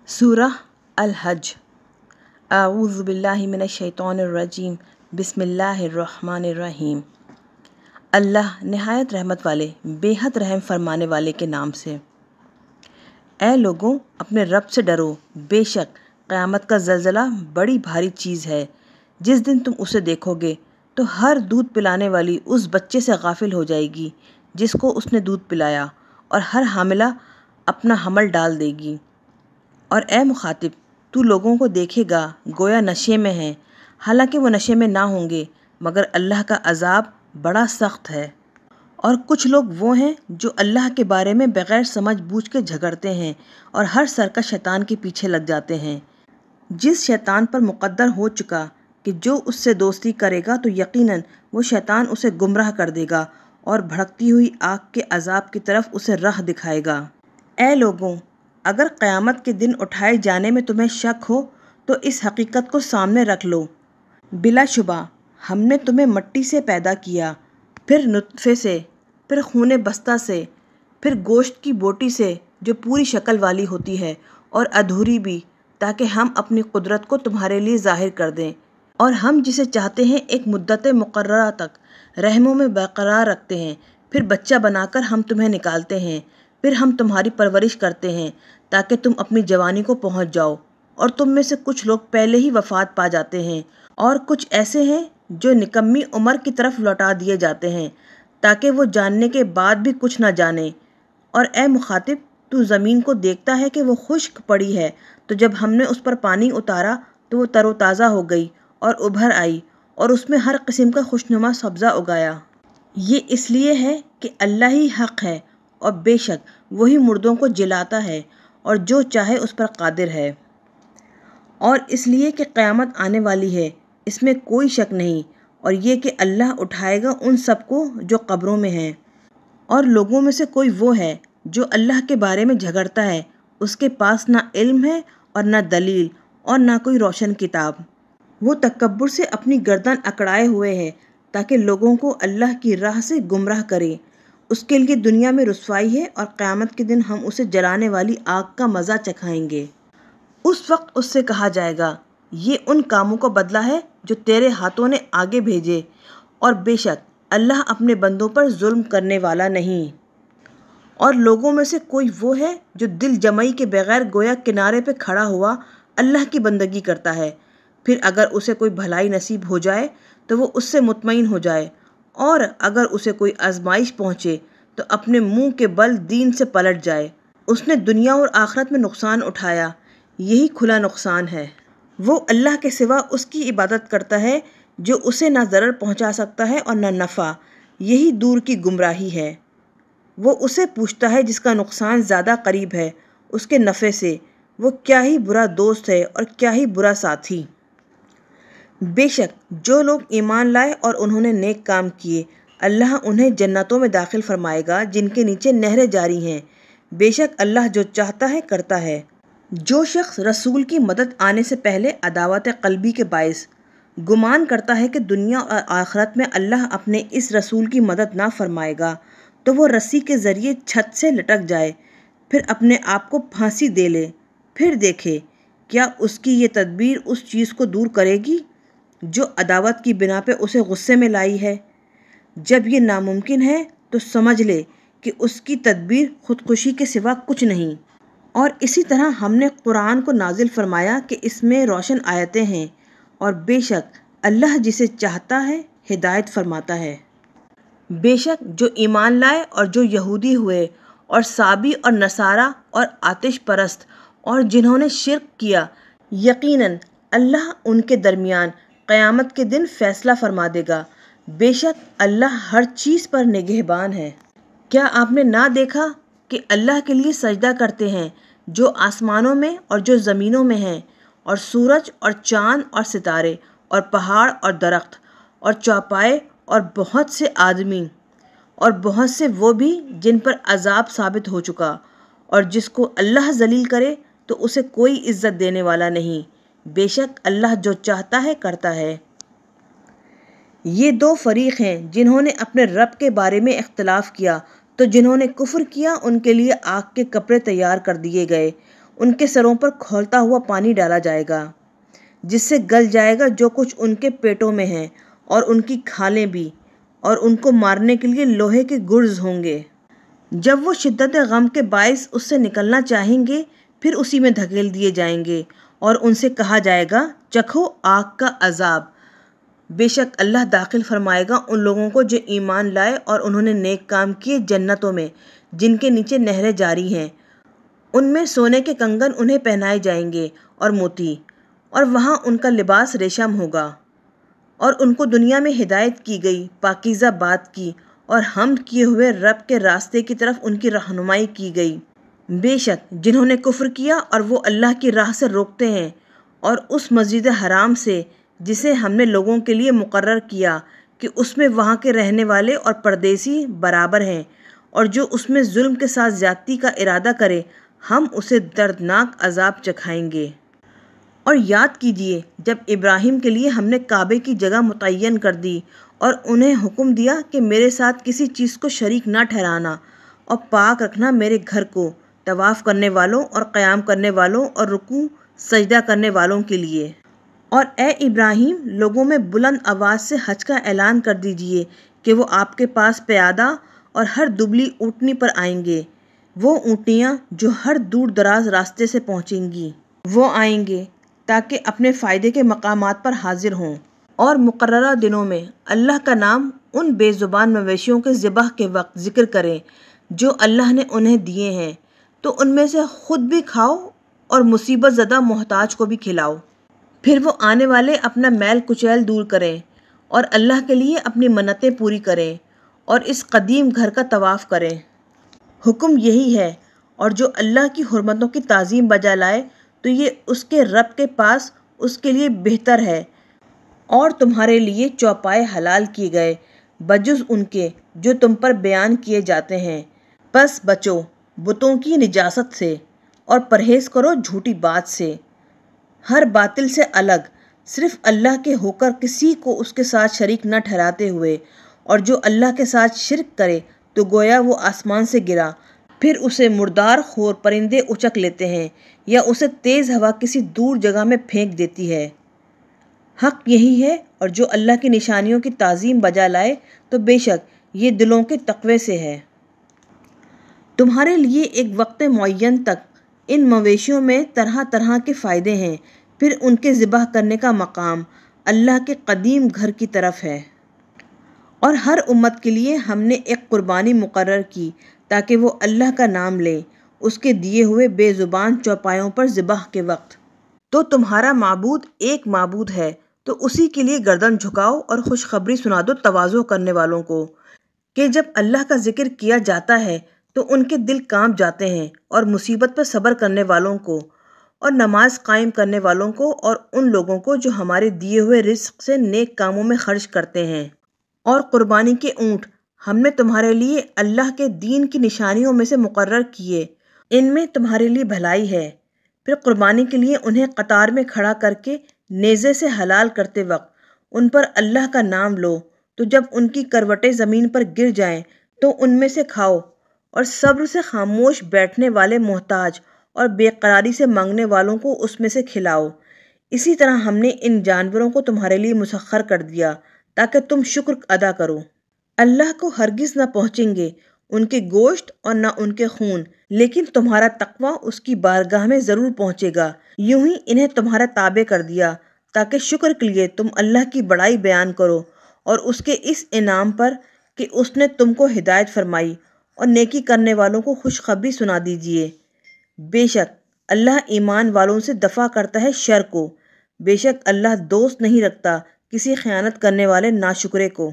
سورہ الحج۔ اعوذ باللہ من الشیطان الرجیم، بسم اللہ الرحمن الرحیم۔ اللہ نہایت رحمت والے، بے حد رحم فرمانے والے کے نام سے۔ اے لوگوں، اپنے رب سے ڈرو، بے شک قیامت کا زلزلہ بڑی بھاری چیز ہے۔ جس دن تم اسے دیکھو گے تو ہر دودھ پلانے والی اس بچے سے غافل ہو جائے گی جس کو اس نے دودھ پلایا، اور ہر حاملہ اپنا حمل ڈال دے گی۔ اور اے مخاطب، تو لوگوں کو دیکھے گا گویا نشے میں ہیں، حالانکہ وہ نشے میں نہ ہوں گے، مگر اللہ کا عذاب بڑا سخت ہے۔ اور کچھ لوگ وہ ہیں جو اللہ کے بارے میں بغیر سمجھ بوجھ کے جھگڑتے ہیں اور ہر سرکش شیطان کے پیچھے لگ جاتے ہیں۔ جس شیطان پر مقدر ہو چکا کہ جو اس سے دوستی کرے گا تو یقیناً وہ شیطان اسے گمراہ کر دے گا اور بھڑکتی ہوئی آگ کے عذاب کی طرف اسے راہ دکھائے گا۔ اے لوگوں، اگر قیامت کے دن اٹھائے جانے میں تمہیں شک ہو تو اس حقیقت کو سامنے رکھ لو، بلا شبہ ہم نے تمہیں مٹی سے پیدا کیا، پھر نطفے سے، پھر خون بستہ سے، پھر گوشت کی بوٹی سے جو پوری شکل والی ہوتی ہے اور ادھوری بھی، تاکہ ہم اپنی قدرت کو تمہارے لیے ظاہر کر دیں۔ اور ہم جسے چاہتے ہیں ایک مدت مقررہ تک رحموں میں برقرار رکھتے ہیں، پھر بچہ بنا کر ہم تمہیں نکالتے ہیں، پھر ہم تمہاری پرورش کرتے ہیں تاکہ تم اپنی جوانی کو پہنچ جاؤ، اور تم میں سے کچھ لوگ پہلے ہی وفات پا جاتے ہیں، اور کچھ ایسے ہیں جو نکمی عمر کی طرف لوٹا دیے جاتے ہیں تاکہ وہ جاننے کے بعد بھی کچھ نہ جانے۔ اور اے مخاطب، تو زمین کو دیکھتا ہے کہ وہ خشک پڑی ہے، تو جب ہم نے اس پر پانی اتارا تو وہ تر و تازہ ہو گئی اور ابھر آئی، اور اس میں ہر قسم کا خوشنما سبزہ اگایا۔ یہ اس لیے ہے کہ اللہ ہی حق ہے، اور بے شک وہی مردوں کو جلاتا ہے اور جو چاہے اس پر قادر ہے۔ اور اس لیے کہ قیامت آنے والی ہے، اس میں کوئی شک نہیں، اور یہ کہ اللہ اٹھائے گا ان سب کو جو قبروں میں ہیں۔ اور لوگوں میں سے کوئی وہ ہے جو اللہ کے بارے میں جھگڑتا ہے، اس کے پاس نہ علم ہے اور نہ دلیل اور نہ کوئی روشن کتاب۔ وہ تکبر سے اپنی گردن اکڑائے ہوئے ہے تاکہ لوگوں کو اللہ کی راہ سے گمراہ کرے۔ اس کے لیے دنیا میں رسوائی ہے، اور قیامت کے دن ہم اسے جلانے والی آگ کا مزہ چکھائیں گے۔ اس وقت اس سے کہا جائے گا، یہ ان کاموں کا بدلہ ہے جو تیرے ہاتھوں نے آگے بھیجے، اور بے شک اللہ اپنے بندوں پر ظلم کرنے والا نہیں۔ اور لوگوں میں سے کوئی وہ ہے جو دل جمعی کے بغیر گویا کنارے پہ کھڑا ہوا اللہ کی بندگی کرتا ہے، پھر اگر اسے کوئی بھلائی نصیب ہو جائے تو وہ اس سے مطمئن ہو جائے، اور اگر اسے کوئی آزمائش پہنچے تو اپنے منہ کے بل دین سے پلٹ جائے۔ اس نے دنیا اور آخرت میں نقصان اٹھایا، یہی کھلا نقصان ہے۔ وہ اللہ کے سوا اس کی عبادت کرتا ہے جو اسے نہ ضرر پہنچا سکتا ہے اور نہ نفع، یہی دور کی گمراہی ہے۔ وہ اسے پوچھتا ہے جس کا نقصان زیادہ قریب ہے اس کے نفع سے، وہ کیا ہی برا دوست ہے اور کیا ہی برا ساتھی۔ بے شک جو لوگ ایمان لائے اور انہوں نے نیک کام کیے، اللہ انہیں جنتوں میں داخل فرمائے گا جن کے نیچے نہریں جاری ہیں۔ بے شک اللہ جو چاہتا ہے کرتا ہے۔ جو شخص رسول کی مدد آنے سے پہلے عداوت قلبی کے باعث گمان کرتا ہے کہ دنیا اور آخرت میں اللہ اپنے اس رسول کی مدد نہ فرمائے گا، تو وہ رسی کے ذریعے چھت سے لٹک جائے، پھر اپنے آپ کو پھانسی دے لے، پھر دیکھے کیا اس کی یہ تدبیر اس چیز کو دور کرے گی جو عداوت کی بنا پہ اسے غصے میں لائی ہے۔ جب یہ ناممکن ہے تو سمجھ لے کہ اس کی تدبیر خودکشی کے سوا کچھ نہیں۔ اور اسی طرح ہم نے قرآن کو نازل فرمایا کہ اس میں روشن آیتیں ہیں، اور بے شک اللہ جسے چاہتا ہے ہدایت فرماتا ہے۔ بے شک جو ایمان لائے اور جو یہودی ہوئے اور صابی اور نصارہ اور آتش پرست اور جنہوں نے شرک کیا، یقیناً اللہ ان کے درمیان قیامت کے دن فیصلہ فرما دے گا۔ بے شک اللہ ہر چیز پر نگہبان ہے۔ کیا آپ نے نہ دیکھا کہ اللہ کے لیے سجدہ کرتے ہیں جو آسمانوں میں اور جو زمینوں میں ہیں، اور سورج اور چاند اور ستارے اور پہاڑ اور درخت اور چوپائے اور بہت سے آدمی، اور بہت سے وہ بھی جن پر عذاب ثابت ہو چکا، اور جس کو اللہ ذلیل کرے تو اسے کوئی عزت دینے والا نہیں۔ بے شک اللہ جو چاہتا ہے کرتا ہے۔ یہ دو فریق ہیں جنہوں نے اپنے رب کے بارے میں اختلاف کیا، تو جنہوں نے کفر کیا ان کے لیے آگ کے کپڑے تیار کر دیے گئے، ان کے سروں پر کھولتا ہوا پانی ڈالا جائے گا جس سے گل جائے گا جو کچھ ان کے پیٹوں میں ہے اور ان کی کھالیں بھی، اور ان کو مارنے کے لیے لوہے کے گرز ہوں گے۔ جب وہ شدت غم کے باعث اس سے نکلنا چاہیں گے پھر اسی میں دھکیل دیے جائیں گے اور ان سے کہا جائے گا چکھو آگ کا عذاب۔ بے شک اللہ داخل فرمائے گا ان لوگوں کو جو ایمان لائے اور انہوں نے نیک کام کیے جنتوں میں جن کے نیچے نہریں جاری ہیں، ان میں سونے کے کنگن انہیں پہنائے جائیں گے اور موتی، اور وہاں ان کا لباس ریشم ہوگا۔ اور ان کو دنیا میں ہدایت کی گئی پاکیزہ بات کی اور حمد کیے ہوئے رب کے راستے کی طرف ان کی رہنمائی کی گئی۔ بے شک جنہوں نے کفر کیا اور وہ اللہ کی راہ سے روکتے ہیں اور اس مسجد حرام سے جسے ہم نے لوگوں کے لیے مقرر کیا کہ اس میں وہاں کے رہنے والے اور پردیسی برابر ہیں، اور جو اس میں ظلم کے ساتھ زیادتی کا ارادہ کرے ہم اسے دردناک عذاب چکھائیں گے۔ اور یاد کیجیے جب ابراہیم کے لیے ہم نے کعبے کی جگہ متعین کر دی اور انہیں حکم دیا کہ میرے ساتھ کسی چیز کو شریک نہ ٹھہرانا اور پاک رکھنا میرے گھر کو طواف کرنے والوں اور قیام کرنے والوں اور رکوع سجدہ کرنے والوں کے لیے۔ اور اے ابراہیم لوگوں میں بلند آواز سے حج کا اعلان کر دیجئے کہ وہ آپ کے پاس پیادہ اور ہر دبلی اونٹنی پر آئیں گے، وہ اونٹنیاں جو ہر دور دراز راستے سے پہنچیں گی وہ آئیں گے تاکہ اپنے فائدے کے مقامات پر حاضر ہوں، اور مقررہ دنوں میں اللہ کا نام ان بے زبان مویشیوں کے ذبح کے وقت ذکر کریں جو اللہ نے انہیں دیے ہیں، تو ان میں سے خود بھی کھاؤ اور مصیبت زدہ محتاج کو بھی کھلاؤ۔ پھر وہ آنے والے اپنا میل کچیل دور کریں اور اللہ کے لیے اپنی منتیں پوری کریں اور اس قدیم گھر کا طواف کریں۔ حکم یہی ہے، اور جو اللہ کی حرمتوں کی تعظیم بجا لائے تو یہ اس کے رب کے پاس اس کے لیے بہتر ہے۔ اور تمہارے لیے چوپائے حلال کیے گئے بجز ان کے جو تم پر بیان کیے جاتے ہیں، پس بچو بتوں کی نجاست سے اور پرہیز کرو جھوٹی بات سے، ہر باطل سے الگ، صرف اللہ کے ہو کر کسی کو اس کے ساتھ شریک نہ ٹھہراتے ہوئے، اور جو اللہ کے ساتھ شرک کرے تو گویا وہ آسمان سے گرا، پھر اسے مردار خور پرندے اچک لیتے ہیں یا اسے تیز ہوا کسی دور جگہ میں پھینک دیتی ہے۔ حق یہی ہے، اور جو اللہ کی نشانیوں کی تعظیم بجا لائے تو بے شک یہ دلوں کے تقوی سے ہے۔ تمہارے لیے ایک وقت معین تک ان مویشیوں میں طرح طرح کے فائدے ہیں، پھر ان کے ذبح کرنے کا مقام اللہ کے قدیم گھر کی طرف ہے۔ اور ہر امت کے لیے ہم نے ایک قربانی مقرر کی تاکہ وہ اللہ کا نام لیں اس کے دیے ہوئے بے زبان چوپایوں پر ذبح کے وقت۔ تو تمہارا معبود ایک معبود ہے، تو اسی کے لیے گردن جھکاؤ اور خوشخبری سنا دو تواضع کرنے والوں کو کہ جب اللہ کا ذکر کیا جاتا ہے تو ان کے دل کانپ جاتے ہیں، اور مصیبت پر صبر کرنے والوں کو اور نماز قائم کرنے والوں کو اور ان لوگوں کو جو ہمارے دیے ہوئے رزق سے نیک کاموں میں خرچ کرتے ہیں۔ اور قربانی کے اونٹ ہم نے تمہارے لیے اللہ کے دین کی نشانیوں میں سے مقرر کیے، ان میں تمہارے لیے بھلائی ہے۔ پھر قربانی کے لیے انہیں قطار میں کھڑا کر کے نیزے سے حلال کرتے وقت ان پر اللہ کا نام لو، تو جب ان کی کروٹیں زمین پر گر جائیں تو ان میں سے کھاؤ، اور صبر سے خاموش بیٹھنے والے محتاج اور بے قراری سے مانگنے والوں کو اس میں سے کھلاؤ۔ اسی طرح ہم نے ان جانوروں کو تمہارے لیے مسخر کر دیا تاکہ تم شکر ادا کرو۔ اللہ کو ہرگز نہ پہنچیں گے ان کے گوشت اور نہ ان کے خون، لیکن تمہارا تقوی اس کی بارگاہ میں ضرور پہنچے گا۔ یوں ہی انہیں تمہارا تابع کر دیا تاکہ شکر کے لیے تم اللہ کی بڑائی بیان کرو اور اس کے اس انعام پر کہ اس نے تم کو ہدایت فرمائی، اور نیکی کرنے والوں کو خوشخبری سنا دیجیے۔ بے شک اللہ ایمان والوں سے دفع کرتا ہے شر کو، بے شک اللہ دوست نہیں رکھتا کسی خیانت کرنے والے ناشکرے کو۔